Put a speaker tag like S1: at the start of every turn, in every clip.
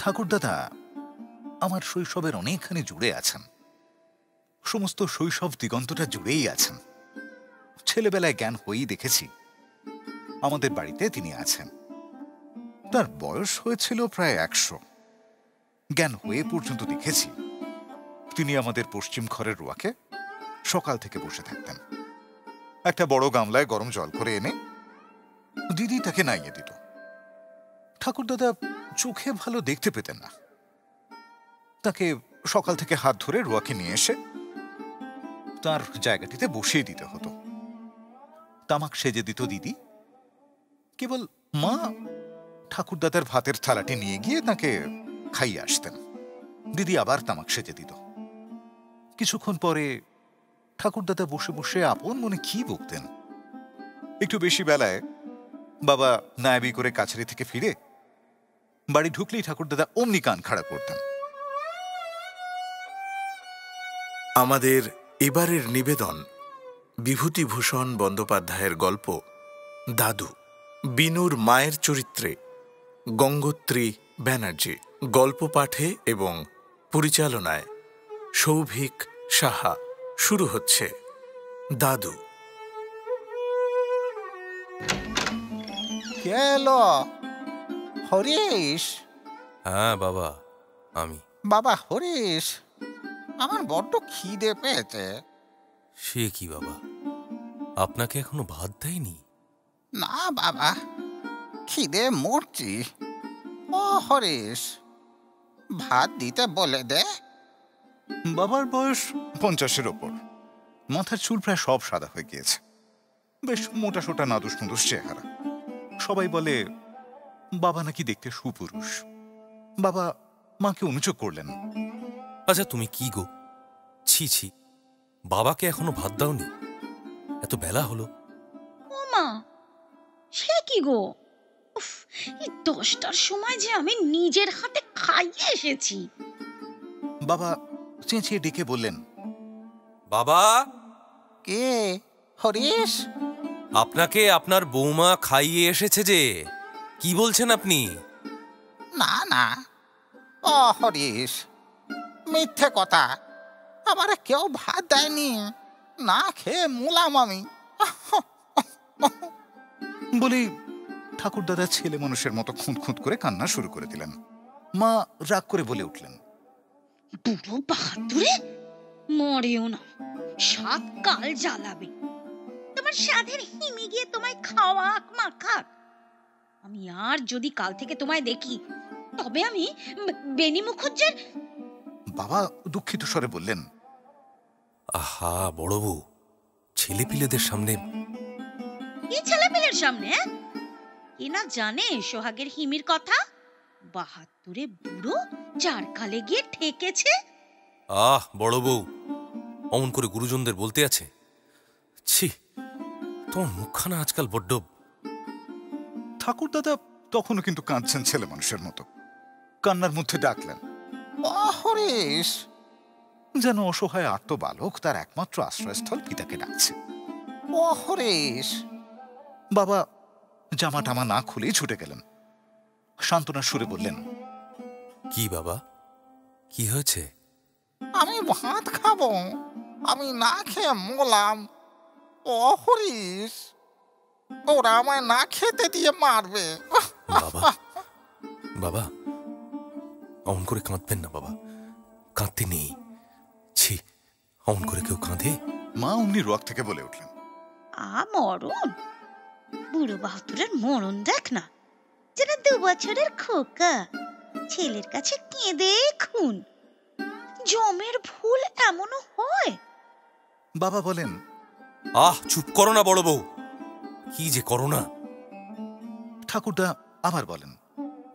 S1: ঠাকুরদাদা আমার শৈশবের অনেকখানি জুড়ে আছেন, সমস্ত শৈশব দিগন্তটা জুড়েই আছেন। ছেলেবেলায় জ্ঞান হয়েই দেখেছি আমাদের বাড়িতে তিনি আছেন। তার বয়স হয়েছিল প্রায় 100। জ্ঞান হয়ে পর্যন্ত দেখেছি তিনি আমাদের পশ্চিম ঘরের রোয়াকে সকাল থেকে বসে থাকতেন। একটা বড় গামলায় গরম জল করে এনে দিদি তাকে নাইয়ে দিত। ঠাকুরদাদা চোখে ভালো দেখতে পেতেন না, তাকে সকাল থেকে হাত ধরে রোয়াকে নিয়ে এসে তার জায়গাটিতে বসিয়ে দিতে হতো। তামাক সেজে দিত দিদি। কেবল মা ঠাকুরদাদার ভাতের থালাটি নিয়ে গিয়ে তাকে খাইয়ে আসতেন। দিদি আবার তামাক সেজে দিত। কিছুক্ষণ পরে ঠাকুরদাদা বসে বসে আপন মনে কি বকতেন। একটু বেশি বেলায় বাবা নায়াবি করে কাছারি থেকে ফিরে বাড়ি ঢুকলেই ঠাকুরদাদা অমনি কান খাড়া করতেন।
S2: আমাদের এবারের নিবেদন বিভূতিভূষণ বন্দ্যোপাধ্যায়ের গল্প দাদু। বিনুর মায়ের চরিত্রে গঙ্গোত্রী ব্যানার্জি। গল্প পাঠে এবং পরিচালনায় সৌভিক সাহা। শুরু হচ্ছে দাদু।
S3: হরিশ?
S4: হ্যাঁ বাবা, আমি।
S3: বাবা হরিশ, আমার বড্ড খিদে পেয়েছে।
S4: সে কি বাবা, আপনাকে এখনো ভাত দেয়নি?
S3: না বাবা, খিদে মরছি। ও হরিশ, ভাত দিতে বলে দে।
S1: বাবার বয়স 50-এর ওপর। মাথার চুল প্রায় সব সাদা হয়ে গিয়েছে। বেশ মোটা সোটা নাদুস নুদুস চেহারা। সবাই বলে বাবা নাকি দেখতে সুপুরুষ। বাবা মাকে অনুচোগ করলেন।
S4: আচ্ছা তুমি কি গো, ছি ছি, বাবাকে এখনো ভাত দাওনি? এত বেলা হলো।
S5: ও মা, সে কি গো, উফ, এই 10টার সময় যে আমি নিজের হাতে খাইয়ে এসেছি।
S1: বাবা চেঁচিয়ে ডেকে বললেন,
S4: বাবা!
S3: কে হরিশ?
S4: আপনাকে আপনার বৌমা খাইয়ে এসেছে যে। কি বলছেন আপনি?
S3: না না, ও হরিশ, মিথ্যে কথা। আমার কেউ ভাত দেয়নি, না খেয়ে মুলাম আমি।
S1: বলেই ঠাকুরদাদা ছেলে মানুষের মতো খুঁত খুঁত করে কান্না শুরু করে দিলেন। মা রাগ করে বলে উঠলেন,
S5: বুড়ো বাহাদুরে, মরেও না, 7 কাল জ্বালাবে। তোমার সাধের হিমে গিয়ে তোমায় খাওয়াক মাখাক। আমি আর যদি কাল থেকে তোমায় দেখি, তবে আমি বেনি মুখুজ্জের।
S1: বাবা দুঃখিত স্বরে বললেন,
S4: আহা বড় বউ, ছেলেপিলেদের সামনে।
S5: কি ছেলেপিলের সামনে? এ না জানে সোহাগের হিমির কথা? বাহাদুরে বুড়ো, যার কালে গিয়ে ঠেকেছে।
S4: আহ বড় বউ, অমন করে গুরুজনদের বলতে আছে? ছি, তোমার মুখখানা আজকাল বড্ড।
S1: ঠাকুরদাদা তখনও কিন্তু কাঁদছেন ছেলে মানুষের মতো। কান্নার মধ্যে ডাকলেন,
S3: ও হরিশ।
S1: যেন অসহায় আর্ত বালক তার একমাত্র আশ্রয়স্থল পিতাকে ডাকছে।
S3: ও হরিশ।
S1: বাবা জামা টামা না খুলেই ছুটে গেলেন। সান্ত্বনার সুরে বললেন,
S4: কি বাবা, কি হয়েছে?
S3: আমি ভাত খাবো, আমি না খেয়ে মোলাম। ও হরিশ, ওরা আমায় না খেতে দিয়ে মারবে।
S4: বাবা, বাবা, অমন করে কাঁদবেন না বাবা, কাঁদতে নেই। ছি, অমন করে কেউ কাঁদে?
S1: মা অমনি রোয়াক থেকে বলে উঠলেন,
S5: মরণ? বুড়ো বাহাদুরের মরণ দেখ না, যেন 2 বছরের খোকা ছেলের কাছে কেঁদে খুন। জমের ভুল এমনও হয়?
S1: বাবা বলেন,
S4: আহ চুপ করো না বড় বউ, কি যে করো না।
S1: ঠাকুরদা আবার বলেন,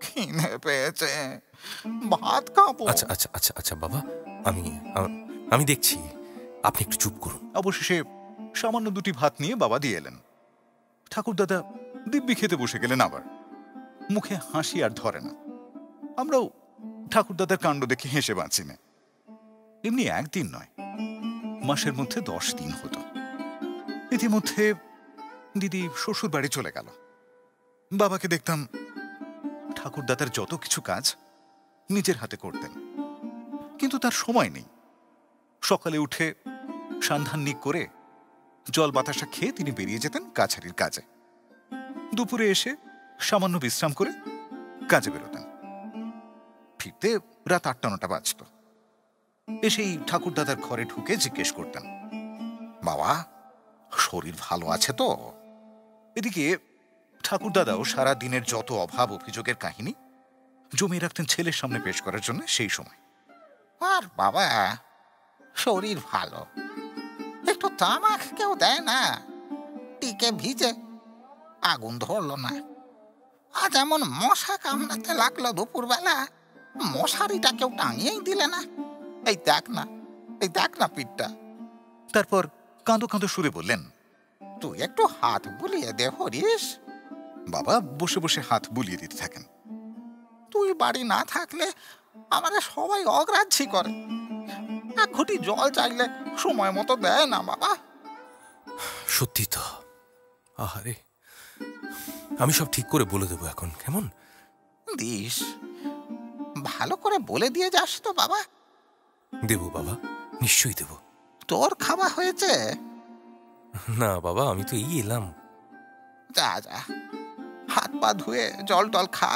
S3: খিদে পেয়েছে, ভাত খাবো।
S4: আচ্ছা আচ্ছা আচ্ছা আচ্ছা বাবা, আমি দেখছি, আপনি একটু চুপ করুন।
S1: অবশেষে সামান্য 2টি ভাত নিয়ে বাবা দিয়ে এলেন। ঠাকুরদাদা দিব্যি খেতে বসে গেলেন। আবার মুখে হাসি আর ধরে না। আমরাও ঠাকুরদাদার কাণ্ড দেখে হেসে বাঁচি না। এমনি একদিন নয়, মাসের মধ্যে 10 দিন হতো। ইতিমধ্যে দিদি শ্বশুর বাড়ি চলে গেল। বাবাকে দেখতাম ঠাকুরদাদার যত কিছু কাজ নিজের হাতে করতেন, কিন্তু তার সময় নেই। সকালে উঠে সান্ধান্নিক করে জল বাতাসা খেয়ে তিনি বেরিয়ে যেতেন কাছারির কাজে। দুপুরে এসে সামান্য বিশ্রাম করে কাজে বেরোতেন। ফিরতে রাত 8-9টা বাজত। এসেই ঠাকুরদাদার ঘরে ঢুকে জিজ্ঞেস করতেন, বাবা শরীর ভালো আছে তো? এদিকে ঠাকুরদাদাও সারা দিনের যত অভাব অভিযোগের কাহিনী জমিয়ে রাখতেন ছেলের সামনে পেশ করার জন্য সেই সময়।
S3: আর বাবা শরীর ভালো, একটু তামাক কেউ দেয় না, টিকে ভিজে আগুন ধরলো না। আজ এমন মশা কামড়াতে লাগলো দুপুরবেলা, মশারিটা কেউ টাঙিয়েই দিলে না। এই দেখ না, এই দেখ না পিঠটা।
S1: তারপর কাঁদো কাঁদো সুরে বললেন,
S3: তুই একটু হাত বুলিয়ে দে হরিশ।
S1: বাবা বসে বসে হাত বুলিয়ে দিতে থাকেন।
S3: তুই বাড়ি না থাকলে আমাদের সবাই অগ্রাহ্যি করে, এক ঘটি জল চাইলে সময় মতো দেয় না বাবা।
S4: সত্যি তো, আহারে, আমি সব ঠিক করে বলে দেবো এখন, কেমন?
S3: দিস, ভালো করে বলে দিয়ে যাস তো বাবা।
S4: দেবো বাবা, নিশ্চয়ই দেবো।
S3: তোর খাওয়া হয়েছে?
S4: না বাবা, আমি তো এই এলাম।
S3: যা যা, হাত পা ধুয়ে জল টল খা।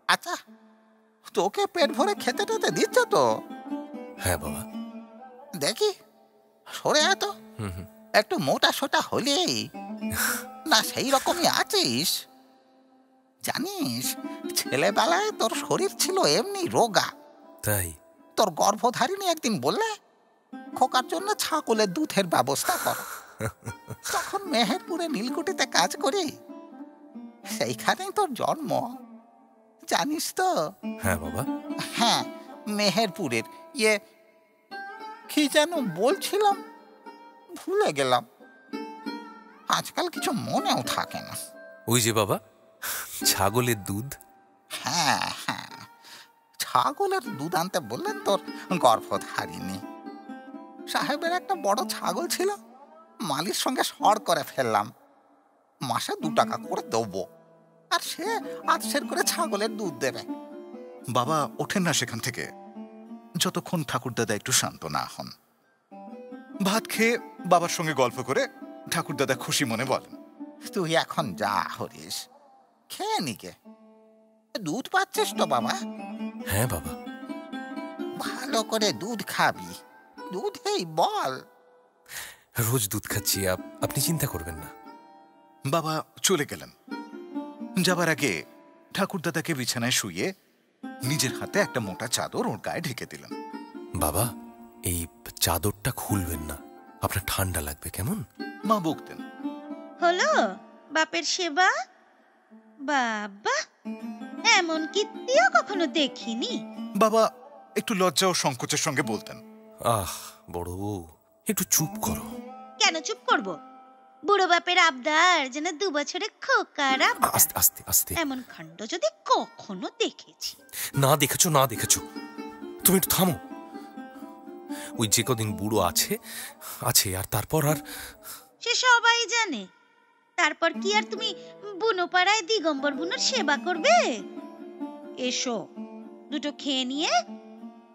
S3: আচ্ছা, তোকে পেট ভরে খেতে টেতে দিচ্ছ তো?
S4: হ্যাঁ বাবা।
S3: দেখি সরে আয় তো, একটু মোটা সোটা হলেই না সেই রকমই আছিস। জানিস ছেলেবেলায় তোর শরীর ছিল এমনি রোগা।
S4: তাই?
S3: তোর গর্ভধারিণী একদিন বললে খোকার জন্য ছাগলের দুধের ব্যবস্থা কর। তখন মেহেরপুরে নীলকুঠিতে কাজ করি, সেইখানেই তোর জন্ম, জানিস তো?
S4: হ্যাঁ বাবা।
S3: হ্যাঁ, মেহেরপুরের ইয়ে কি যেন বলছিলাম, ভুলে গেলাম, আজকাল কিছু মনেও থাকে না।
S4: ওই যে বাবা, ছাগলের দুধ।
S3: হ্যাঁ হ্যাঁ, ছাগলের দুধ আনতে বললেন তোর গর্ভধারিণী। সাহেবের একটা বড় ছাগল ছিল, মালির সঙ্গে সর করে ফেললাম, মাসে 2 টাকা করে দেবো, আর সে আধসের করে ছাগলের দুধ দেবে।
S1: বাবা ওঠেন না সেখান থেকে যতক্ষণ ঠাকুরদাদা একটু শান্ত না হন। ভাত খেয়ে বাবার সঙ্গে গল্প করে ঠাকুরদাদা খুশি মনে বলেন,
S3: তুই এখন যা হরিস, খেয়ে নিকে। দুধ পাচ্ছিস তো বাবা?
S4: হ্যাঁ বাবা।
S3: ভালো করে দুধ খাবি, দুধেই বল।
S4: রোজ দুধ খাচ্ছি, আপনি চিন্তা করবেন না।
S1: বাবা চলে গেলেন। যাবার আগে ঠাকুরদাদাকে বিছানায় শুইয়ে নিজের হাতে একটা মোটা চাদর ওর গায়ে ঢেকে দিলেন।
S4: বাবা, এই চাদরটা খুলবেন না, আপনার ঠান্ডা লাগবে, কেমন?
S1: মা বকতেন,
S5: হলো বাপের সেবা? বাবা, এমন কীর্তিও কখনো দেখিনি।
S1: বাবা একটু লজ্জা ও সংকোচের সঙ্গে বলতেন,
S4: আহ বড় বউ, একটু চুপ করো।
S5: কেন চুপ করব? বুড়ো বাপের আবদার যেন 2 বছরের খোকার আবদার।
S4: আস্তে আস্তে আস্তে।
S5: এমন কাণ্ড যদি কখনো দেখেছি।
S4: না দেখেছো, না দেখেছো, তুমি একটু থামো। ওই যে কদিন বুড়ো আছে, আর তারপর আর।
S5: সে সবাই জানে। তারপর কি আর তুমি বুনো পাড়ায় দিগম্বর বুনোর সেবা করবে? এসো, দুটো খেয়ে নিয়ে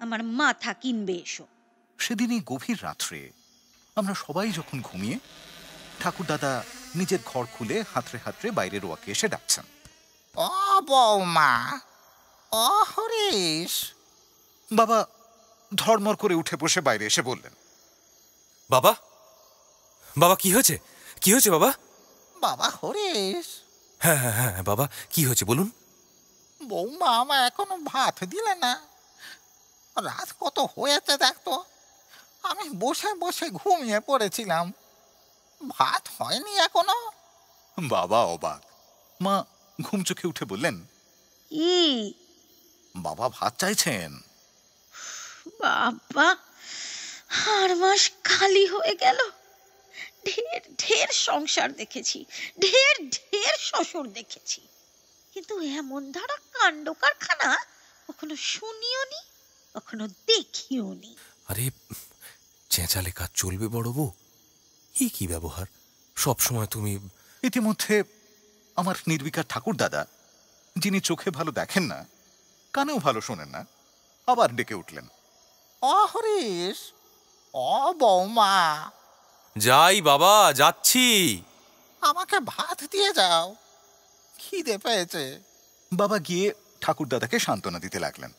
S5: আমার মাথা কিনবে এসো।
S1: সেদিনই গভীর রাত্রে আমরা সবাই যখন ঘুমিয়ে, ঠাকুরদাদা নিজের ঘর খুলে হাতড়ে হাতড়ে বাইরের ওয়াকে এসে ডাকছেন,
S3: ও বৌমা, ও হরিশ।
S1: বাবা ধর্মর করে উঠে বসে বাইরে এসে বললেন,
S4: বাবা, বাবা কি হয়েছে, কি হয়েছে বাবা?
S3: বাবা হরিশ।
S4: হ্যাঁ হ্যাঁ হ্যাঁ বাবা, কি হয়েছে বলুন।
S3: বৌমা আমার এখনো ভাত দিলে না। রাত কত হয়েছে দেখতো, আমি বসে বসে ঘুমিয়ে পড়েছিলাম, ভাত হয়নি এখনো।
S1: বাবা অবাক। মা ঘুম চোখে উঠে বললেন,
S5: ই
S1: বাবা ভাত চাইছেন।
S5: বাবা, 8 মাস খালি হয়ে গেল। ঢের ঢের সংসার দেখেছি, ঢের ঢের শ্বশুর দেখেছি, কিন্তু এমন ধারা কাণ্ড কারখানা কখনো শুনিও নি, কখনো দেখিও নি।
S4: আরে চেঁচালে কাজ চলবে বড় বউ? এই কি ব্যবহার সব সময় তুমি?
S1: ইতিমধ্যে আমার নির্বিকার ঠাকুরদাদা, যিনি চোখে ভালো দেখেন না, কানেও ভালো শোনেন না, আবার ডেকে উঠলেন।
S3: ও হরিশ, ও বৌমা,
S4: যাই বাবা, যাচ্ছি।
S3: আমাকে ভাত দিয়ে যাও, খিদে পেয়েছে।
S1: বাবা গিয়ে ঠাকুরদাদাকে সান্ত্বনা দিতে লাগলেন,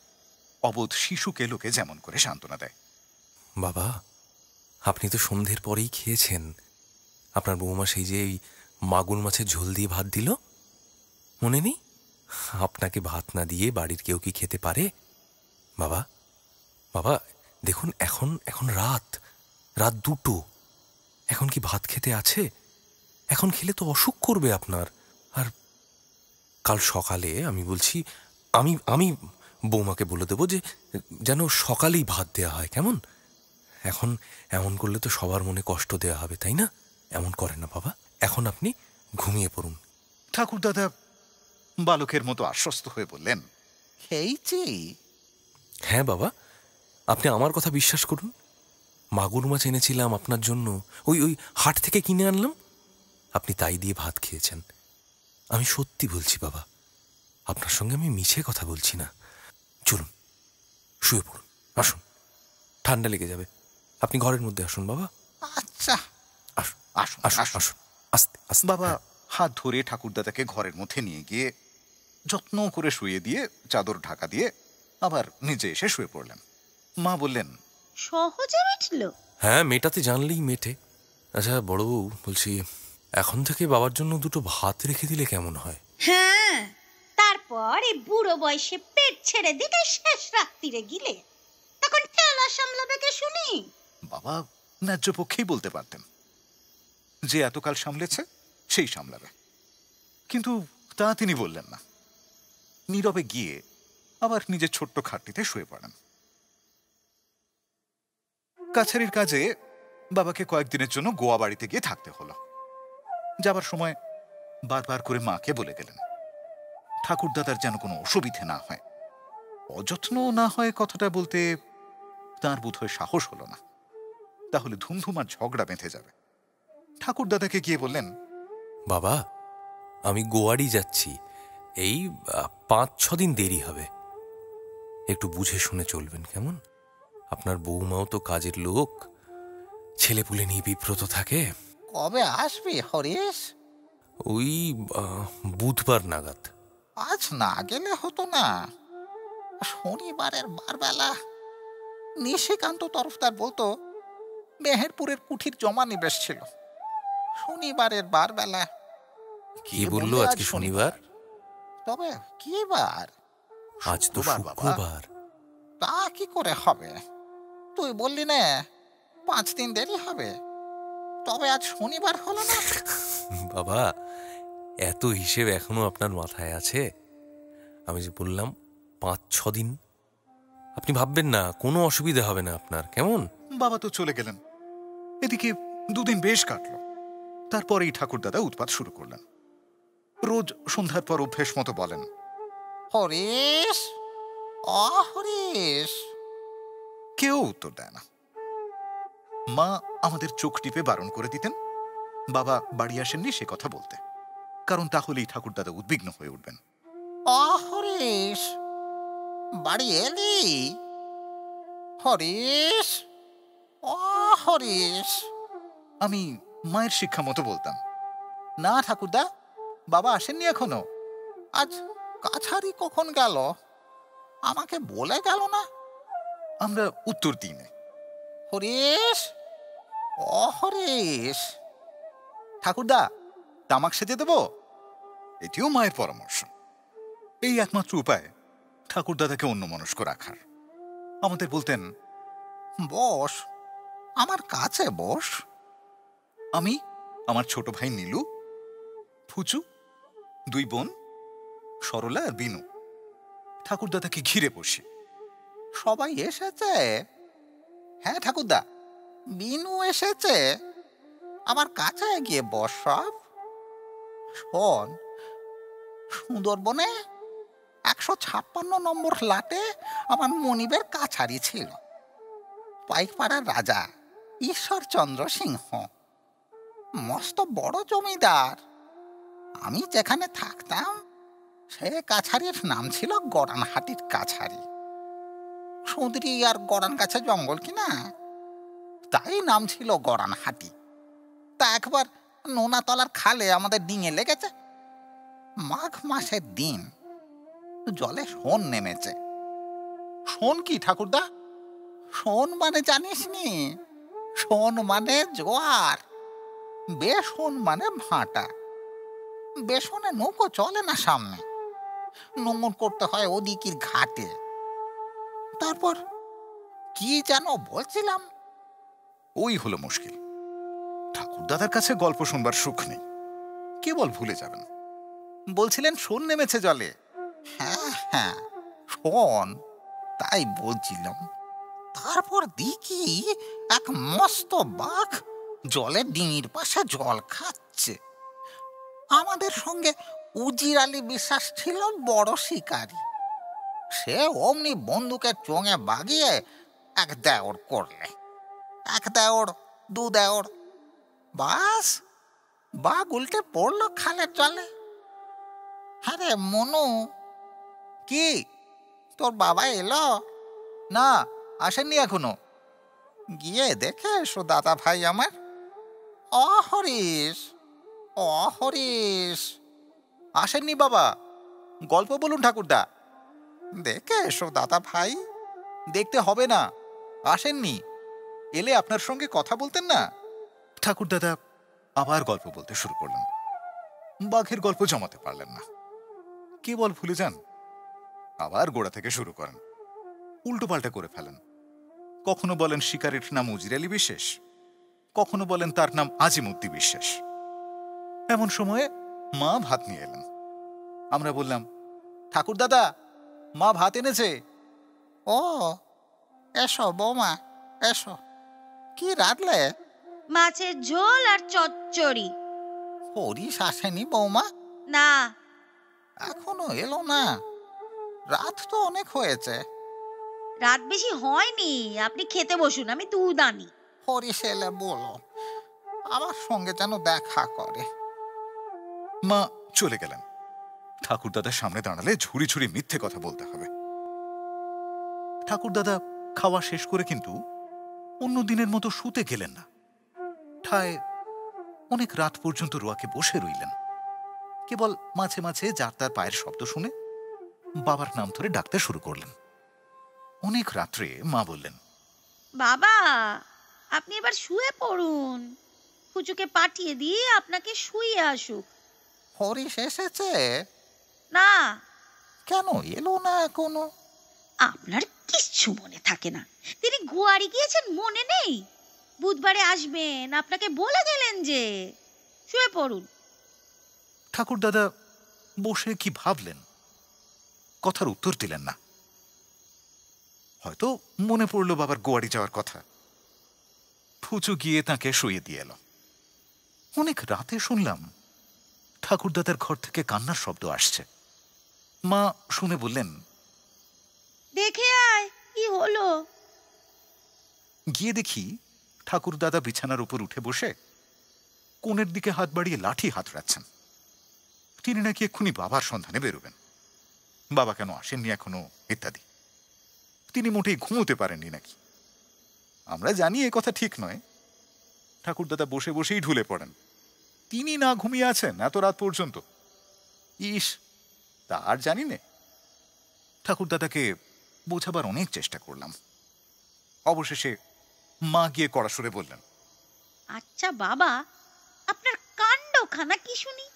S1: অবোধ শিশুকে লোকে যেমন করে সান্ত্বনা দেয়।
S4: বাবা, আপনি তো সন্ধ্যের পরেই খেয়েছেন। আপনার বৌমা সেই যে এই মাগুর মাছের ঝোল দিয়ে ভাত দিল, মনে নেই? আপনাকে ভাত না দিয়ে বাড়ির কেউ কি খেতে পারে? বাবা, বাবা দেখুন, এখন এখন রাত 2টো, এখন কি ভাত খেতে আছে? এখন খেলে তো অসুখ করবে আপনার। আর কাল সকালে আমি বলছি, আমি আমি বৌমাকে বলে দেবো যে যেন সকালেই ভাত দেয়া হয়, কেমন? এখন এমন করলে তো সবার মনে কষ্ট দেয়া হবে, তাই না? এমন করেন না বাবা, এখন আপনি ঘুমিয়ে পড়ুন।
S1: ঠাকুরদাদা বালকের মতো আশ্বস্ত হয়ে বললেন,
S3: খেয়েছি।
S4: হ্যাঁ বাবা, আপনি আমার কথা বিশ্বাস করুন। মাগুর মাছ এনেছিলাম আপনার জন্য, ওই ওই হাট থেকে কিনে আনলাম, আপনি তাই দিয়ে ভাত খেয়েছেন। আমি সত্যি বলছি বাবা, আপনার সঙ্গে আমি মিছে কথা বলছি না। চলুন, শুয়ে পড়ুন, আসুন, ঠান্ডা লেগে যাবে। আপনি ঘরের মধ্যে আসুন বাবা।
S3: আচ্ছা,
S4: আসুন
S1: আসুন
S4: আসুন
S1: আসুন।
S4: আসুন, আস্তে আস্তে।
S1: বাবা হাত ধরে ঠাকুরদাদাকে ঘরের মধ্যে নিয়ে গিয়ে যত্ন করে শুয়ে দিয়ে চাদর ঢাকা দিয়ে আবার নিজে এসে শুয়ে পড়লেন। মা বললেন,
S5: সহজে মিটলো?
S4: হ্যাঁ, মেটাতে জানলেই মেটে। আচ্ছা বড়বউ, বলছি এখন থেকে বাবার জন্য 2টো ভাত রেখে দিলে কেমন হয়?
S5: হ্যাঁ, তারপর এই বুড়ো বয়সে পেট ছেড়ে দিকে শেষ রাত্রিরে গিলে তখন ঠেলা সামলাবে কে শুনি?
S1: বাবা ন্যায্য পক্ষেই বলতে পারতেন, যে এতকাল সামলেছে সেই সামলাবে, কিন্তু তা তিনি বললেন না। নীরবে গিয়ে আবার নিজের ছোট্ট খাটটিতে শুয়ে পড়েন। কাছারির কাজে বাবাকে কয়েকদিনের জন্য গোয়া বাড়িতে গিয়ে থাকতে হলো। যাবার সময় বারবার করে মাকে বলে গেলেন, ঠাকুরদাদার যেন কোনো অসুবিধে না হয়, অযত্ন না হয় কথাটা বলতে তাঁর বোধহয় সাহস হলো না, তাহলে ধুমধুমার ঝগড়া বেঁধে যাবে। ঠাকুরদাদাকে গিয়ে বললেন,
S4: বাবা, আমি গোয়াড়ি যাচ্ছি, এই 5-6 দিন দেরি হবে, একটু বুঝে শুনে চলবেন, কেমন? আপনার বৌমাও তো কাজের লোক, ছেলেপুলে নিয়ে বিব্রত থাকে।
S3: কবে আসবি হরিশ?
S4: ওই বুধবার নাগাদ।
S3: আজ না গেলে হতো না? শনিবারের বারবেলা নিশিকান্ত তরফদার বলতো মেহেরপুরের কুঠির জমা নিবেশ ছিল। শনিবারের বারবেলা।
S4: কে বললো আজকে শনিবার?
S3: তবে কি বার?
S4: আজ তো শুক্রবার।
S3: তা কি করে হবে? তুই বললি না 5 দিন দেরি হবে, তবে আজ শনিবার হলো না।
S4: বাবা, এত হিসেব এখনো আপনার মাথায় আছে? আমি যে বললাম 5-6 দিন, আপনি ভাববেন না, কোনো অসুবিধা হবে না আপনার, কেমন?
S1: বাবা তো চলে গেলেন। এদিকে 2 দিন বেশ কাটলো। তারপরেই ঠাকুরদাদা উৎপাত শুরু করলেন। রোজ সন্ধ্যার পর অভ্যেস মতো বলেন,
S3: হরিশ, ও হরিশ।
S1: কেউ উত্তর দেয় না। মা আমাদের চোখ টিপে বারণ করে দিতেন বাবা বাড়ি আসেননি সে কথা বলতে, কারণ তাহলেই ঠাকুরদাদা উদ্বিগ্ন হয়ে উঠবেন।
S3: ও হরিশ, বাড়ি এলি? হরিশ, ও হরিশ।
S1: আমি মায়ের শিক্ষা মতো বলতাম, না ঠাকুরদা, বাবা আসেননি এখনো।
S3: আজ কাছারি কখন গেল? আমাকে বলে গেল না।
S1: আমরা উত্তর দিই না।
S3: হরিশ, ও হরিশ।
S1: ঠাকুরদা, তামাক সেজে দেব? এটিও মায়ের পরামর্শ। এই একমাত্র উপায় ঠাকুরদাদাকে অন্যমনস্ক রাখার। আমাদের বলতেন,
S3: বস, আমার কাছে বস।
S1: আমি, আমার ছোট ভাই নীলু, ফুচু, 2 বোন সরলা আর বিনু ঠাকুরদাদাকে ঘিরে বসি।
S3: সবাই এসেছে? হ্যাঁ ঠাকুরদা, বিনু এসেছে। আমার কাছে গিয়ে বস সব। শোন, সুন্দরবনে 156 নম্বর ফ্ল্যাটে আমার মনিবের কাছারি ছিল। পাইকপাড়ার রাজা ঈশ্বরচন্দ্র সিংহ, মস্ত বড় জমিদার। আমি যেখানে থাকতাম সে কাছারির নাম ছিল গড়ানহাটির কাছারি। সুঁদরি আর গড়ান কাছে জঙ্গল কিনা, তাই নাম ছিল গড়ানহাটি। তা একবার নোনাতলার খালে আমাদের ডিঙে লেগেছে। মাঘ মাসের দিন, জলে শোন নেমেছে।
S1: শোন কি ঠাকুরদা?
S3: শোন মানে জানিস নি? শোন মানে জোয়ার, বেশন মানে ভাঁটা। বেশনে নৌকো চলে না সামনে, নোঙর করতে হয় ওদিকের ঘাটে। তারপর কি যেন বলছিলাম?
S1: ওই হলো মুশকিল। ঠাকুরদাদার কাছে গল্প শুনবার সুখ নেই, কেবল ভুলে যাবেন। বলছিলেন শোন নেমেছে জলে।
S3: হ্যাঁ হ্যাঁ, শোন, তাই বলছিলাম। তারপর দেখি এক মস্ত বাঘ জলের ডিঙির পাশে জল খাচ্ছে। আমাদের সঙ্গে উজির আলী বিশ্বাস ছিল বড় শিকারী। সে অমনি বন্দুকের চোঙে বাগিয়ে এক দেওড় করলে। এক দেওড়, দু দেওড়, বাস বাঘ উল্টে পড়লো খালের জলে। হ্যাঁ রে মনু,
S1: কি?
S3: তোর বাবা এলো?
S1: না, আসেননি এখনো।
S3: গিয়ে দেখে এসো দাদা ভাই আমার। অহরিস, অহরিস,
S1: আসেননি বাবা, গল্প বলুন ঠাকুরদা।
S3: দেখে এসো দাদা ভাই।
S1: দেখতে হবে না, আসেননি। এলে আপনার সঙ্গে কথা বলতেন না। ঠাকুরদাদা আবার গল্প বলতে শুরু করলেন। বাঘের গল্প জমাতে পারলেন না, কেবল ভুলে যান। আবার গোড়া থেকে শুরু করেন, উল্টো পাল্টা করে ফেলেন। কখনো বলেন শিকারীর নাম উজির আলী বিশ্বাস, কখনো বলেন তার নাম আজিমুদ্দি বিশ্বাস। এমন সময়ে মা ভাত নিয়ে এলেন। আমরা বললাম, ঠাকুরদাদা, মা ভাত এনেছে।
S3: ও, এসো বৌমা, এসো। কি রাঁধলে?
S5: মাছের ঝোল আর চচ্চড়ি।
S3: হরিশ আসেনি বৌমা?
S5: না।
S3: এখনো এলো না? রাত তো অনেক হয়েছে।
S5: রাত বেশি হয়নি, আপনি খেতে বসুন, আমি দুধ আনি।
S3: হরিশ এলে বলো, আমার সঙ্গে যেন দেখা করে।
S1: মা চলে গেলেন। ঠাকুরদাদার সামনে দাঁড়ালে ঝুড়ি ঝুড়ি মিথ্যে কথা বলতে হবে। ঠাকুরদাদা খাওয়া শেষ করে কিন্তু অন্য দিনের মতো শুতে গেলেন না। ঠায় অনেক রাত পর্যন্ত রোয়াকে বসে রইলেন। কেবল মাঝে মাঝে যার তার পায়ের শব্দ শুনে বাবার নাম ধরে ডাকতে শুরু করলেন। অনেক রাত্রে মা বললেন,
S5: বাবা, আপনি এবার শুয়ে পড়ুন, ফুচুকে পাঠিয়ে দিয়ে আপনাকে শুয়ে আসুক।
S3: হরিশ এসেছে?
S5: না।
S3: কেন এলো না এখনো?
S5: আপনার কিচ্ছু মনে থাকে না। তিনি গুয়ারি গিয়েছেন, মনে নেই? বুধবারে আসবেন, আপনাকে বলে গেলেন যে। শুয়ে পড়ুন।
S1: ঠাকুরদাদা বসে কি ভাবলেন, কথার উত্তর দিলেন না। হয়তো মনে পড়ল বাবার গোয়াড়ি যাওয়ার কথা। ফুচু গিয়ে তাকে শুয়ে দিয়ে এলো। অনেক রাতে শুনলাম ঠাকুরদাদার ঘর থেকে কান্নার শব্দ আসছে। মা শুনে বললেন,
S5: দেখে আয় কি হলো।
S1: গিয়ে দেখি ঠাকুরদাদা বিছানার উপর উঠে বসে কোণের দিকে হাত বাড়িয়ে লাঠি হাতড়াচ্ছেন। তিনি নাকি এক্ষুনি বাবার সন্ধানে বেরোবেন, বাবা কেন আসেননি এখনো ইত্যাদি। তিনি মোটেই ঘুমোতে পারেননি নাকি। আমরা জানি এ কথা ঠিক নয়। ঠাকুরদাদা বসে বসেই ঢুলে পড়েন। তিনি না ঘুমিয়ে আছেন এত রাত পর্যন্ত। ইস, তা আর জানি নে। ঠাকুরদাদাকে বোঝাবার অনেক চেষ্টা করলাম। অবশেষে মা গিয়ে কড়া সুরে বললেন,
S5: আচ্ছা বাবা, আপনার কাণ্ডখানা কি শুনি?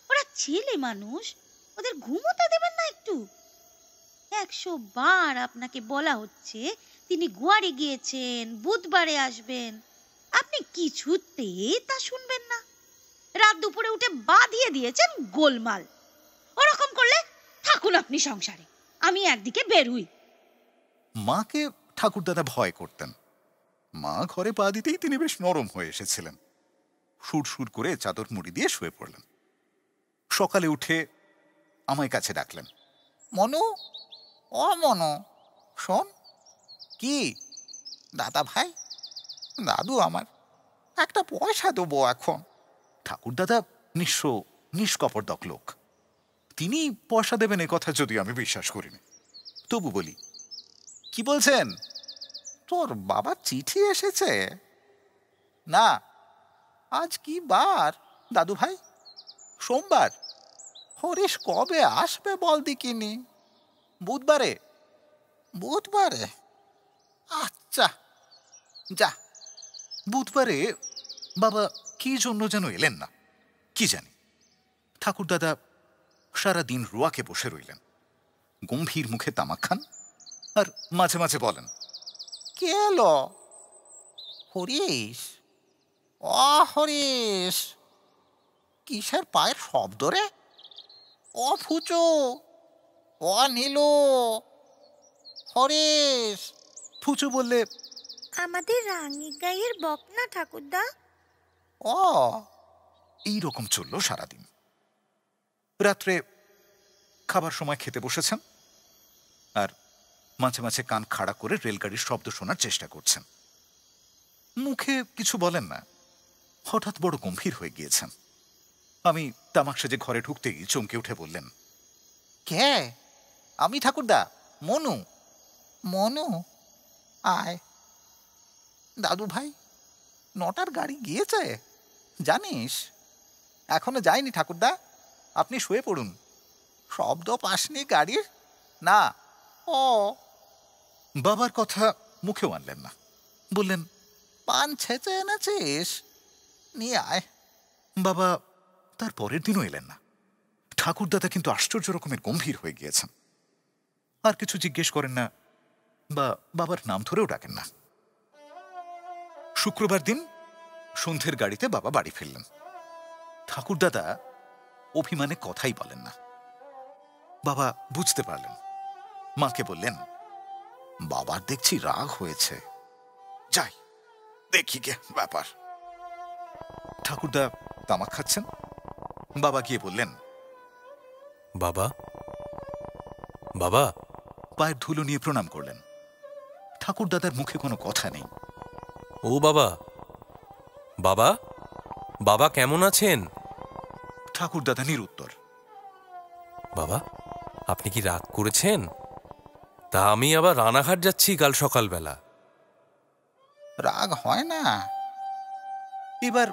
S5: ওরা ছেলে মানুষ, ওদের ঘুমোতে দেবেন না একটু? 100 বার আপনাকে বলা হচ্ছে তিনি গুয়ারে গিয়েছেন, বুধবারে আসবেন, আপনি কিছুতেই তা শুনবেন না। রাত দুপুরে উঠে বাঁধিয়ে দিয়েছেন গোলমাল। ওরকম করলে থাকুন আপনি সংসারে, আমি একদিকে বের হই।
S1: মাকে ঠাকুরদাদা ভয় করতেন। মা ঘরে পা দিতেই তিনি বেশ নরম হয়ে এসেছিলেন। সুর করে চাদর মুড়ি দিয়ে শুয়ে পড়লেন। সকালে উঠে আমায় কাছে ডাকলেন,
S3: মনু, ও মনু, শোন।
S1: কি?
S3: দাদা ভাই, দাদু আমার একটা পয়সা দেবো এখন।
S1: ঠাকুরদাদা নিঃস্ব নিষ্কপটক লোক, তিনি পয়সা দেবেন এ কথা যদি আমি বিশ্বাস করিনি, তবু বলি, কি বলছেন?
S3: তোর বাবার চিঠি এসেছে? না, আজ কি বার দাদু ভাই?
S1: সোমবার।
S3: হরিশ কবে আসবে বল দিকিনি?
S1: বুধবারে।
S3: বুধবারে? আচ্ছা, যা।
S1: বুধবারে বাবা কি জন্য যেন এলেন না, কি জানি। ঠাকুরদাদা সারাদিন রোয়াকে বসে রইলেন, গম্ভীর মুখে তামাক খান, আর মাঝে মাঝে বলেন,
S3: কে এলো? হরিশ? হরিশ, কিসের পায়ের শব্দ রে? ফুচু, নীলু, হরিশ।
S1: ফুচু বললে,
S6: আমাদের রাঙি গাইয়ের বকনা ঠাকুরদা।
S1: এই রকম চলল সারাদিন। রাত্রে খাবার সময় খেতে বসেছেন, আর মাঝে মাঝে কান খাড়া করে রেলগাড়ির শব্দ শোনার চেষ্টা করছেন। মুখে কিছু বলেন না, হঠাৎ বড় গম্ভীর হয়ে গিয়েছেন। আমি তামাক সেজে ঘরে ঢুকতেই চমকে উঠে বললেন,
S3: কে? আমি ঠাকুরদা, মনু। মনু, আয়। দাদু ভাই, 9টার গাড়ি গিয়েছে জানিস?
S1: এখনো যায়নি ঠাকুরদা, আপনি শুয়ে পড়ুন।
S3: শব্দ পাসনি গাড়ির? না।
S1: বাবার কথা মুখেও আনলেন না, বললেন,
S3: পান ছেঁচে এনেছিস? নিয়ে আয়।
S1: বাবা তার পরের দিনও এলেন না। ঠাকুরদাদা কিন্তু আশ্চর্য রকমের গম্ভীর হয়ে গিয়েছেন। আর কিছু জিজ্ঞেস করেন না, বা বাবার নাম ধরেও ডাকেন না। শুক্রবার দিন সন্ধ্যের গাড়িতে বাবা বাড়ি ফিরলেন। ঠাকুরদাদা অভিমানে কথাই বলেন না। বাবা বুঝতে পারলেন, মাকে বললেন, বাবার দেখছি রাগ হয়েছে, যাই দেখি গে ব্যাপার। ঠাকুরদা তামাক খাচ্ছেন, বাবা গিয়ে বললেন,
S4: বাবা, বাবা।
S1: পায়ের ধুলো নিয়ে প্রণাম করলেন। ঠাকুরদাদার মুখে কোনো কথা নেই।
S4: ও বাবা, বাবা, বাবা কেমন আছেন?
S1: ঠাকুরদাদা নিরুত্তর।
S4: বাবা, আপনি কি রাগ করেছেন? তা আমি আবার রানাঘাট যাচ্ছি কাল সকালবেলা।
S3: রাগ হয় না।
S1: এবার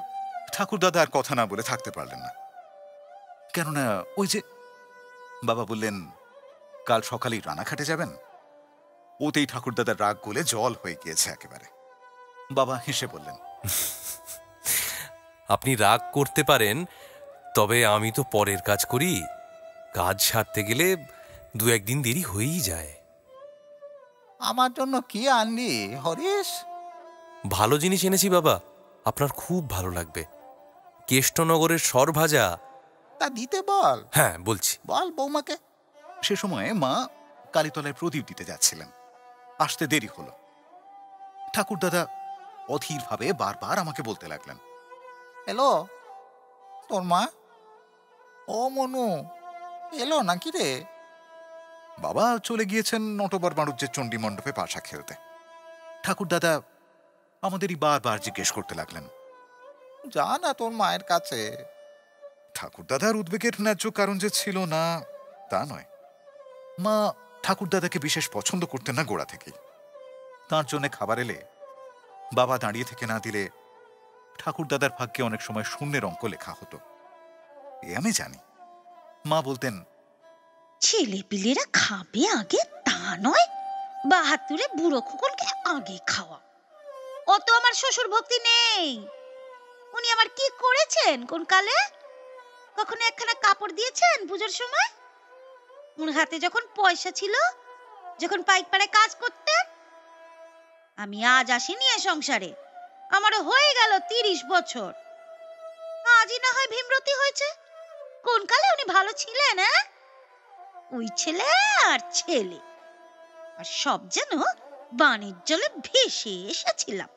S1: ঠাকুরদাদা আর কথা না বলে থাকতে পারলেন না। কেননা ওই যে বাবা বললেন, কাল সকালেই রানাঘাটে যাবেন। ওতেই ঠাকুরদাদার রাগ গলে জল হয়ে গিয়েছে একেবারে। বাবা হেসে বললেন,
S4: আপনি রাগ করতে পারেন, তবে আমি তো পরের কাজ করি। কাজ সারতে গেলে 2-1 দিন দেরি হয়েই যায়।
S3: আমার জন্য কি আনলি হরিশ?
S4: ভালো জিনিস এনেছি বাবা, আপনার খুব ভালো লাগবে। কেষ্টনগরের সর ভাজা।
S3: তা দিতে বল।
S4: হ্যাঁ, বলছি।
S3: বল বৌমাকে।
S1: সে সময়ে মা কালীতলায় প্রদীপ দিতে যাচ্ছিলেন। আসতে দেরি হলো। ঠাকুরদাদা অধীরভাবে বারবার আমাকে বলতে লাগলেন,
S3: এলো তোর মা? ও মনু, এলো নাকি রে?
S1: বাবা চলে গিয়েছেন নটবর বাণুজ্যের চণ্ডী মণ্ডপে পাশা খেলতে। ঠাকুরদাদা আমাদেরই বারবার জিজ্ঞেস করতে লাগলেন,
S3: যা না তোর মায়ের কাছে।
S1: ঠাকুরদাদার উদ্বেগের ন্যায্য কারণ যে ছিল না তা নয়। মা ঠাকুরদাদাকে বিশেষ পছন্দ করতেন না গোড়া থেকেই। তাঁর জন্য খাবার এলে বাবা দাঁড়িয়ে থেকে না দিলে ঠাকুরদাদার ভাগ্যে অনেক সময় শূন্যের অঙ্ক লেখা হতো, এ আমি জানি। মা বলতেন,
S5: ছেলেপিলেরা খাবে আগে তা নয়, বাহাত্তরে বুড়ো খোকনকে আগে খাওয়া। অত আমার শ্বশুর ভক্তি নেই। উনি আমার কি করেছেন কোন কালে? কখনো একখানা কাপড় দিয়েছেন পুজোর সময়? ওর হাতে যখন পয়সা ছিল, যখন পাইকপাড়ায় কাজ করতেন? আমি আজ আসিনি এ সংসারে, আমারও হয়ে গেল 30 বছর। আজই না হয় ভীমরতি হয়েছে। কোন কালে উনি ভালো ছিলেন? ওই ছেলে আর ছেলে, আর সব যেন বানের জলে ভেসে এসেছিলাম।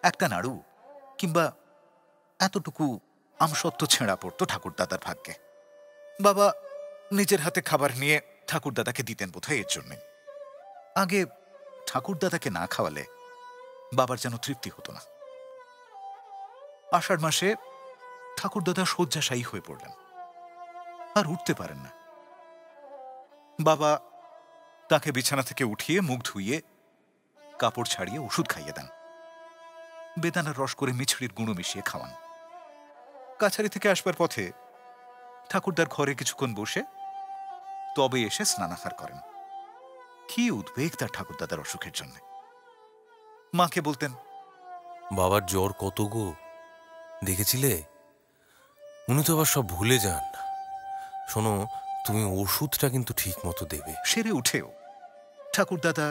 S1: একটা নাড়ু কিংবা এতটুকু আমসত্ব ছেঁড়া পড়তো ঠাকুরদাদার ভাগ্যে। বাবা নিজের হাতে খাবার নিয়ে ঠাকুরদাদাকে দিতেন বোধহয় এর জন্যে। আগে ঠাকুরদাদাকে না খাওয়ালে বাবার যেন তৃপ্তি হতো না। আষাঢ় মাসে ঠাকুরদাদা শয্যাশায়ী হয়ে পড়লেন, আর উঠতে পারেন না। বাবা তাকে বিছানা থেকে উঠিয়ে মুখ ধুইয়ে কাপড় ছাড়িয়ে ওষুধ খাইয়ে দেন। বেদানার রস করে মিছড়ির গুঁড়ো মিশিয়ে খাওয়ান। কাছারি থেকে আসবার পথে ঠাকুরদার ঘরে কিছুক্ষণ বসে তবে এসে স্নানাহার করেন। কি উদ্বেগ তার ঠাকুরদাদার অসুখের জন্য। মাকে বলতেন,
S4: বাবার জ্বর কত গো, দেখেছিলে? উনি তো আবার সব ভুলে যান। শোনো, তুমি ওষুধটা কিন্তু ঠিক মতো দেবে।
S1: সেরে উঠেও ঠাকুরদাদা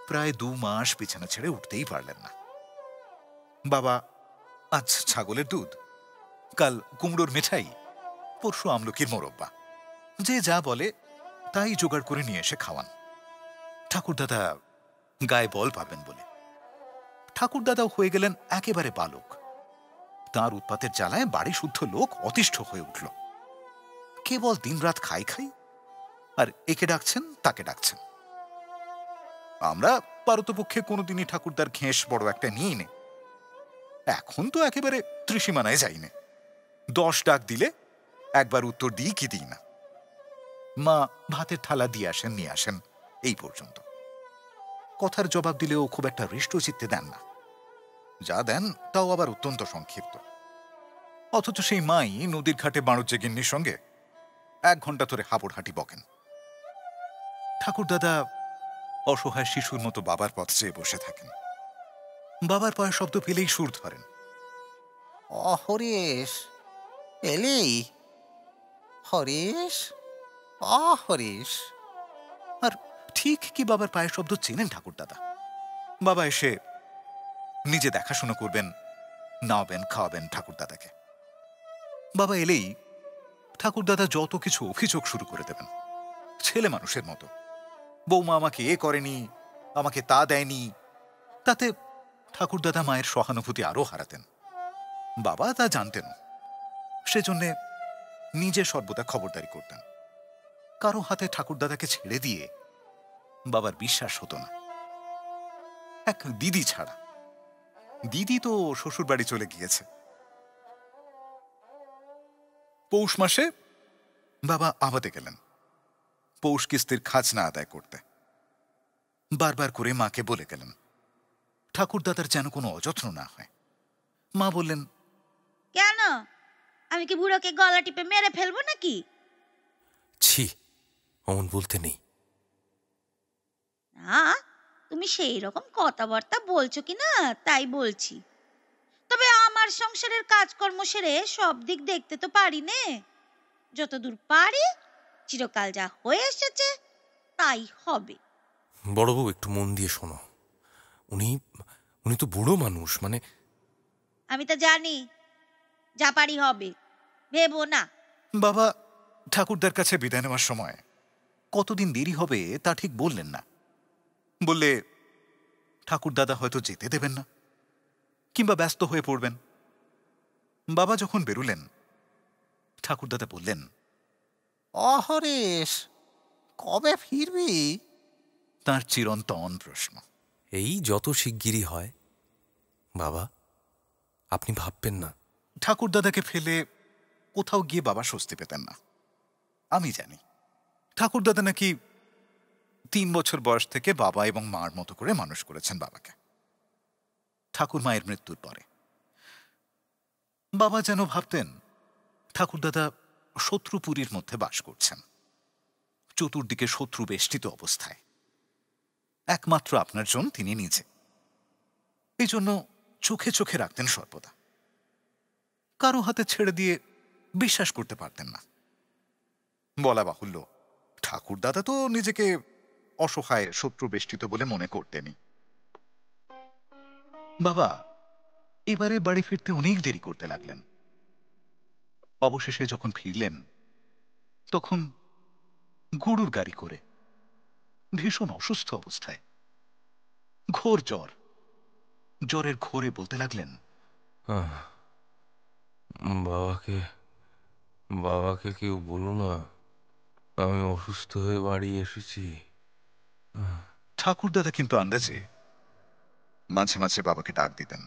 S1: প্রায় 2 মাস বিছানা ছেড়ে উঠতেই পারলেন না। বাবা আজ ছাগলের দুধ, কাল কুমড়োর মিঠাই, পরশু আমলকির মোরব্বা, যে যা বলে তাই জোগাড় করে নিয়ে এসে খাওয়ান। ঠাকুরদাদা গায়ে বল পাবেন বলে। ঠাকুরদাদাও হয়ে গেলেন একেবারে বালক। তাঁর উৎপাতের জ্বালায় বাড়ি শুদ্ধ লোক অতিষ্ঠ হয়ে উঠল। কেবল দিনরাত খাই খাই, আর একে ডাকছেন তাকে ডাকছেন। আমরা পারতপক্ষে কোনোদিনই ঠাকুরদার ঘেঁষ বড় একটা নিই নে। এখন তো একেবারে ত্রিসীমানায় যাইনে। 10 ডাক দিলে একবার উত্তর দিই কি দিই না। মা ভাতের থালা দিয়ে আসেন, নিয়ে আসেন, এই পর্যন্ত। কথার জবাব দিলেও খুব একটা হৃষ্টচিত্তে দেন না। যা দেন তাও আবার অত্যন্ত সংক্ষিপ্ত। অথচ সেই মাই নদীর ঘাটে বাণুজ্য গিন্নির সঙ্গে 1 ঘন্টা ধরে হাঁটি বকেন। ঠাকুরদাদা অসহায় শিশুর মতো বাবার পথ চেয়ে বসে থাকেন। বাবার পায়ে শব্দ পেলেই সুর ধরেন।
S3: হরিশ এলি? হরিশ, হরিশ।
S1: আর ঠিক কি বাবার পায়ের শব্দ চেনেন ঠাকুরদাদা। বাবা এসে নিজে দেখাশোনা করবেন, নাওবেন, খাওয়াবেন ঠাকুরদাদাকে। বাবা এলেই ঠাকুরদাদা যত কিছু অভিযোগ শুরু করে দেবেন ছেলে মানুষের মতো। বৌমা আমাকে এ করেনি, আমাকে তা দেয়নি। তাতে ঠাকুরদাদা মায়ের সহানুভূতি আরো হারাতেন। বাবা তা জানতেন, সেজন্যে নিজে সর্বদা খবরদারি করতেন। কারো হাতে ঠাকুরদাদাকে ছেড়ে দিয়ে বাবার বিশ্বাস হতো না, এক দিদি ছাড়া। দিদি তো শ্বশুর বাড়ি চলে গিয়েছে। পৌষ মাসে বাবা আবাদে গেলেন পৌষ কিস্তির খাজনা আদায় করতে। বারবার করে মাকে বলে গেলেন ঠাকুরদাদার যেন কোনো অযত্ন না হয়। মা বললেন,
S5: কেন? আমি কি বুড়োকে গলা টিপে মেরে ফেলবো নাকি?
S4: ছি, অমন বলতে নেই।
S5: না, তুমি সেই রকম কথাবার্তা বলছো কি না তাই বলছি। তবে আমার সংসারের কাজকর্ম সেরে সব দিক দেখতে তো পারি নে। যতদূর পারি, চিরকাল যা হয়ে এসেছে তাই হবে।
S4: বড়বাবু, একটু মন দিয়ে শোনো। উনি তো বুড়ো মানুষ, মানে।
S5: আমি তো জানি যা পারি হবে, ভেবো না।
S1: বাবা ঠাকুরদার কাছে বিদায় নেওয়ার সময় কতদিন দেরি হবে তা ঠিক বললেন না। বললে ঠাকুরদাদা হয়তো যেতে দেবেন না, কিংবা ব্যস্ত হয়ে পড়বেন। বাবা যখন বেরুলেন ঠাকুরদাদা বললেন,
S3: হরিশ, কবে ফিরবি?
S1: তাঁর চিরন্তন প্রশ্ন।
S4: এই যত শিগগিরই হয়। বাবা, আপনি ভাববেন না।
S1: ঠাকুরদাদাকে ফেলে কোথাও গিয়ে বাবা স্বস্তি পেতেন না। আমি জানি ঠাকুরদাদা নাকি 3 বছর বয়স থেকে বাবা এবং মার মতো করে মানুষ করেছেন বাবাকে। ঠাকুর মায়ের মৃত্যুর পরে বাবা যেন ভাবতেন ঠাকুরদাদা শত্রুপুরীর মধ্যে বাস করছেন, চতুর্দিকে শত্রু বেষ্টিত অবস্থায়। একমাত্র আপনার জন তিনি নিজে। এই জন্য চোখে চোখে রাখতেন সর্বদা। কারো হাতে ছেড়ে দিয়ে বিশ্বাস করতে পারতেন না। বলা বাহুল্য, ঠাকুরদাদা তো নিজেকে অসহায় শত্রু বেষ্টিত বলে মনে করতেনই। বাবা এবারে বাড়ি ফিরতে অনেক দেরি করতে লাগলেন। অবশেষে যখন ফিরলেন তখন গরুর গাড়ি করে, ভীষণ অসুস্থ অবস্থায়, ঘোর জ্বর। জ্বরের ঘোরে বলতে লাগলেন,
S4: বাবাকে কেউ বলো না আমি অসুস্থ হয়ে বাড়ি এসেছি।
S1: ঠাকুরদাদা কিন্তু আন্দাজে মাঝে মাঝে বাবাকে ডাক দিতেন।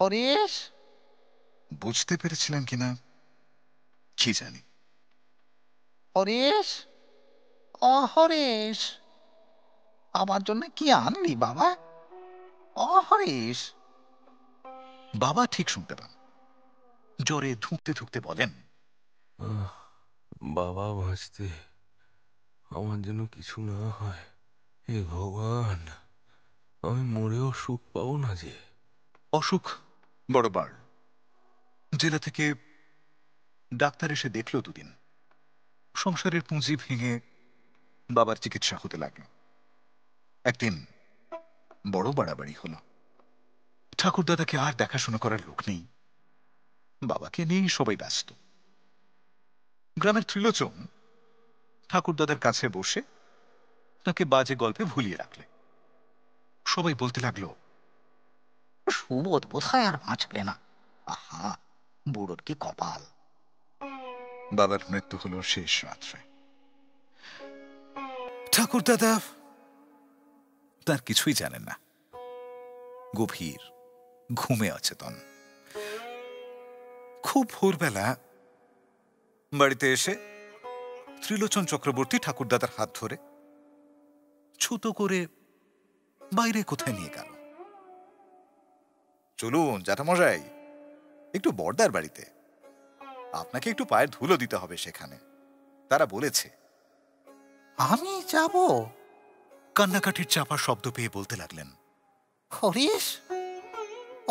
S3: হরিশ,
S1: বুঝতে পেরেছিলেন কিনা কি জানি।
S3: হরিশ, ও হরিশ, আমার জন্য কি আনলি বাবা? ও হরিশ।
S1: বাবা ঠিক শুনতে পান, জ্বরে ধুঁকতে ধুঁকতে বলেন,
S4: বাবা বাঁচতে আমার যেন কিছু না হয়। হে ভগবান, আমি মরেও সুখ পাবো না যে।
S1: অসুখ বড় বার। জেলা থেকে ডাক্তার এসে দেখলো দুদিন। সংসারের পুঁজি ভেঙে বাবার চিকিৎসা হতে লাগলো। একদিন বড় বাড়াবাড়ি হলো। ঠাকুরদাদাকে আর দেখাশোনা করার লোক নেই। বাবাকে নিয়েই সবাই ব্যস্ত। গ্রামের ত্রিলোচন ঠাকুরদাদার কাছে বসে তাকে বাজে গল্পে ভুলিয়ে রাখলে। সবাই বলতে লাগলো,
S3: সুবোধ বোধহয় আর বাঁচবে না। আহা, বুড়োর কি কপাল।
S1: বাবার মৃত্যু হলো শেষ রাত্রে। ঠাকুরদাদা তার কিছুই জানেন না, গভীর ঘুমে অচেতন। খুব ভোরবেলা বাড়িতে এসে ত্রিলোচন চক্রবর্তী ঠাকুরদাদার হাত ধরে ছুতো করে বাইরে কোথায় নিয়ে গেল। চলুন জ্যাঠামশাই, একটু বর্দার বাড়িতে, আপনাকে একটু পায়ের ধুলো দিতে হবে সেখানে, তারা বলেছে।
S3: আমি যাব?
S1: কান্নাকাটির চাপা শব্দ পেয়ে বলতে লাগলেন,
S3: হরিশ,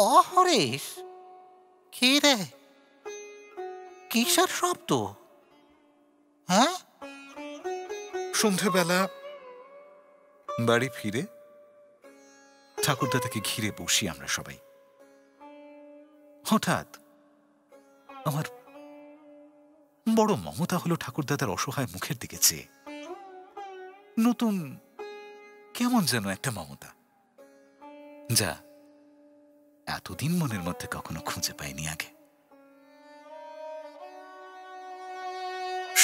S3: ও হরিশ, কি রে, কিসের শব্দ? হ্যাঁ?
S1: সন্ধেবেলা বাড়ি ফিরে ঠাকুরদাদাকে ঘিরে বসি আমরা সবাই। হঠাৎ আমার বড় মমতা হলো ঠাকুরদাদার অসহায় মুখের দিকে চেয়ে। নতুন কেমন যেন একটা মমতা, যা এতদিন মনের মধ্যে কখনো খুঁজে পাইনি আগে।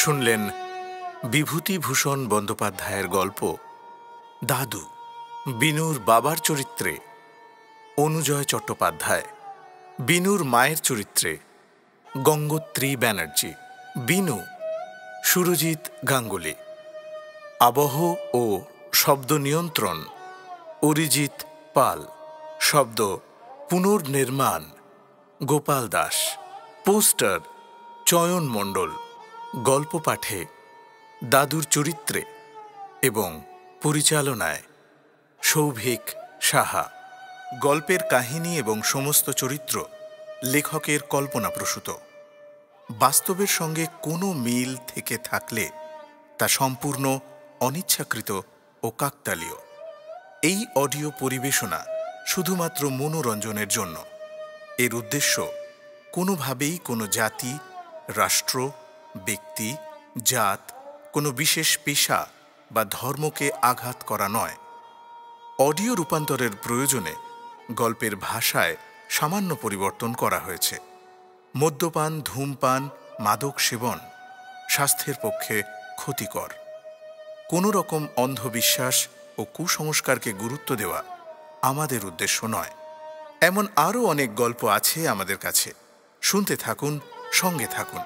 S2: শুনলেন বিভূতিভূষণ বন্দ্যোপাধ্যায়ের গল্প দাদু, বিনুর বাবার চরিত্রে অনুজয় চট্টোপাধ্যায়, বিনুর মায়ের চরিত্রে গঙ্গোত্রী ব্যানার্জি, বিনু সুরজিৎ গাঙ্গুলি, আবহ ও শব্দ নিয়ন্ত্রণ অরিজিৎ পাল, শব্দ পুনর্নির্মাণ গোপাল দাস, পোস্টার চয়ন মণ্ডল, গল্প পাঠে দাদুর চরিত্রে এবং পরিচালনায় সৌভিক সাহা। গল্পের কাহিনী এবং সমস্ত চরিত্র লেখকের কল্পনাপ্রসূত। বাস্তবের সঙ্গে কোনো মিল থেকে থাকলে তা সম্পূর্ণ অনিচ্ছাকৃত ও কাকতালীয়। এই অডিও পরিবেশনা শুধুমাত্র মনোরঞ্জনের জন্য। এর উদ্দেশ্য কোনোভাবেই কোনো জাতি, রাষ্ট্র, ব্যক্তি, জাত, কোনো বিশেষ পেশা বা ধর্মকে আঘাত করা নয়। অডিও রূপান্তরের প্রয়োজনে গল্পের ভাষায় সামান্য পরিবর্তন করা হয়েছে। মদ্যপান, ধূমপান, মাদক সেবন স্বাস্থ্যের পক্ষে ক্ষতিকর। কোনো রকম অন্ধবিশ্বাস ও কুসংস্কারকে গুরুত্ব দেওয়া আমাদের উদ্দেশ্য নয়। এমন আরও অনেক গল্প আছে আমাদের কাছে। শুনতে থাকুন, সঙ্গে থাকুন।